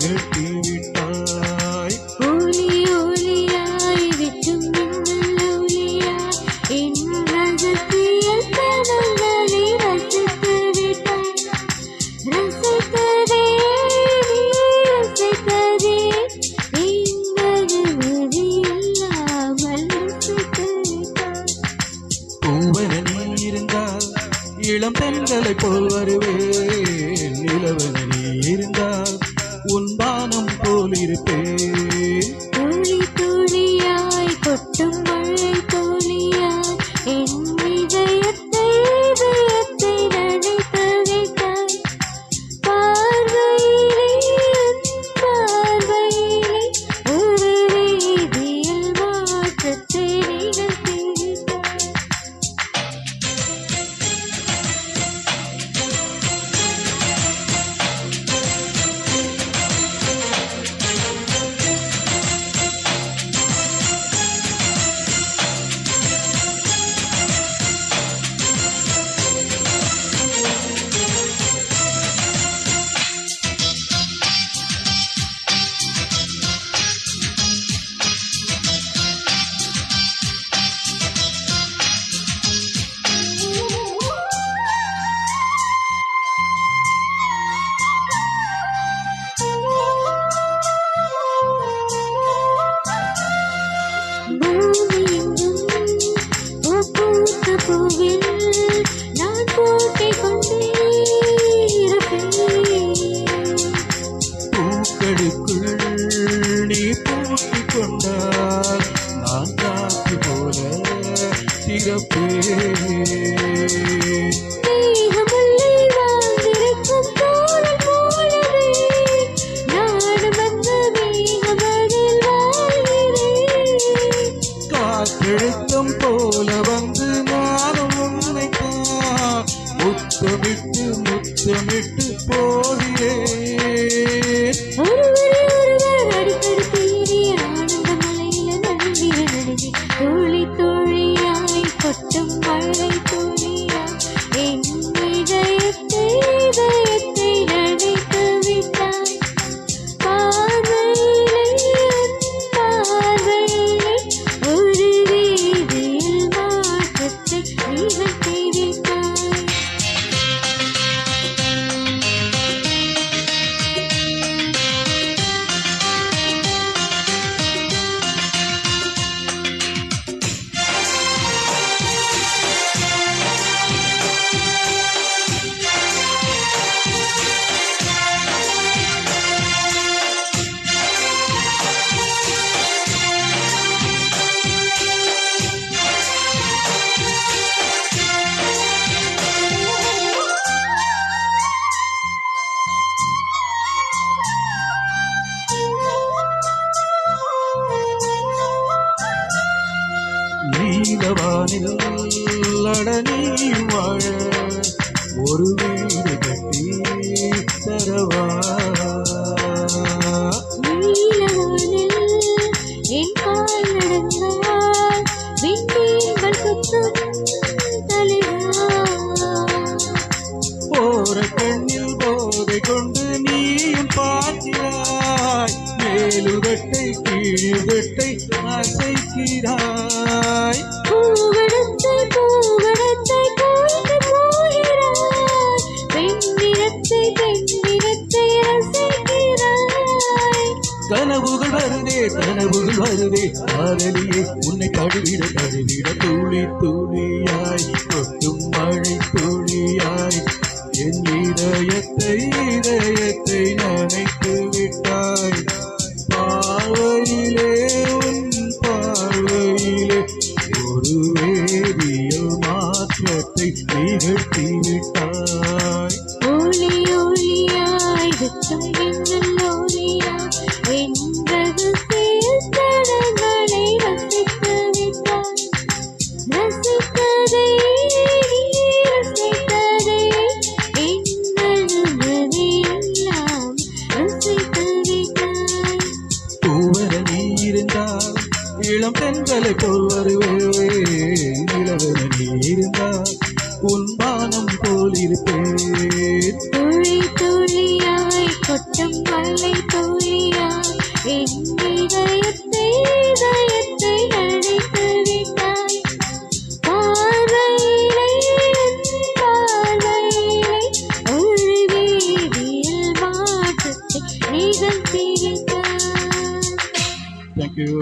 நிகழ்த்தி விட்டாய். ஒளி ஒளியாய் விட்டும் மின்னல் ஒளியாய் என் ரகசிய கனவுகளை ரசித்து விட்டாய். ரசித்ததே ரசித்ததே என்பது இல்லாமல் ரசித்து விட்டாய். பூவன நீ இருந்தால் இளம் பெண்களை போல் வருவேன். நிலவன நீ இருந்தால் உன் பானம் போல் இருப்பேன். துளி துளியாய் கொட்டும் மழை துளியாய் என் இதயத்தை இதயத்தை நனைத்து விட்டாய். பார்வையிலே பார்வையிலே ஒரு வேதியியல் மாற்றத்தை நிகழ்த்தி விட்டாய். பூவில் நான் போட்டிக் கொண்டே இருப்பேன். பூக்களுக்குள் நீ பூட்டிக் கொண்டால் நான் காற்று போல திறப்பேன். மேகமுல்லை வாழ்ந்திருக்கும் தோழன் போலவே நானும் அந்த மேகமதில் வாழ்கிறேன். காற்றெழுத்தம் போல வந்து நானும் உன்னைத்தான் முத்தமிட்டு முத்தமிட்டு போகிறேன். ஒருவரை ஒருவர் அடிக்கடி தேடி ஆனந்த மலையில நடுங்கிற நடுங்கி துளி துளியாய் கொட்டும் மழை துளியாய் என் இதயத்தை இதயத்தை நனைத்து விட்டாய். பார்வையிலே பார்வையிலே ஒரு வேதியியல் மாற்றத்தை நிகழ்த்தி விட்டாய். நீலவானில் அடனியும் வாழ ஒரு வீடு கட்டி தரவா. நீலவானில் என் கால் நடந்தால் விண்மீன்கள் குத்தும் தலைவா. போற கண்ணில் போதை கொண்டு நீயும் பார்க்கிறாய். மேலுகட்டை கீழுகட்டை அசைக்கிறாய். பூவனத்தை பூவனத்தை போய்ந்து போகிறாய். பெண்ணிறத்தை பெண்ணிறத்தை ரசிக்கிறாய். கனவுகள் வருதே கனவுகள் வருதே காதலியே உன்னை தழுவிட தழுவிட துளி துளியாய் கொட்டும் மழை துளியாய் என் இதயத்தை இதயத்தை நனைத்து விட்டாய். பார்வையிலே உன் பார்வையிலே ஒரு வேதியியல் மாற்றத்தை நிகழ்த்தி விட்டாய். ஒளி ஒளியாய் விட்டும் மின்னல் ஒளியாய் என் ரகசிய கனவுகளை ரசித்து விட்டாய். ரசித்ததே ரசித்ததே என் அனுமதி எல்லாம் ரசித்து விட்டாய். பூவன நீ இருந்தால் இளம் பெண்களை போல் வருவேன். நிலவன நீ இருந்தால் உன் பானம் போல் இருப்பேன். துளி துளியாய் கொட்டும் மழை துளி இருக்க தேங்க்யூ.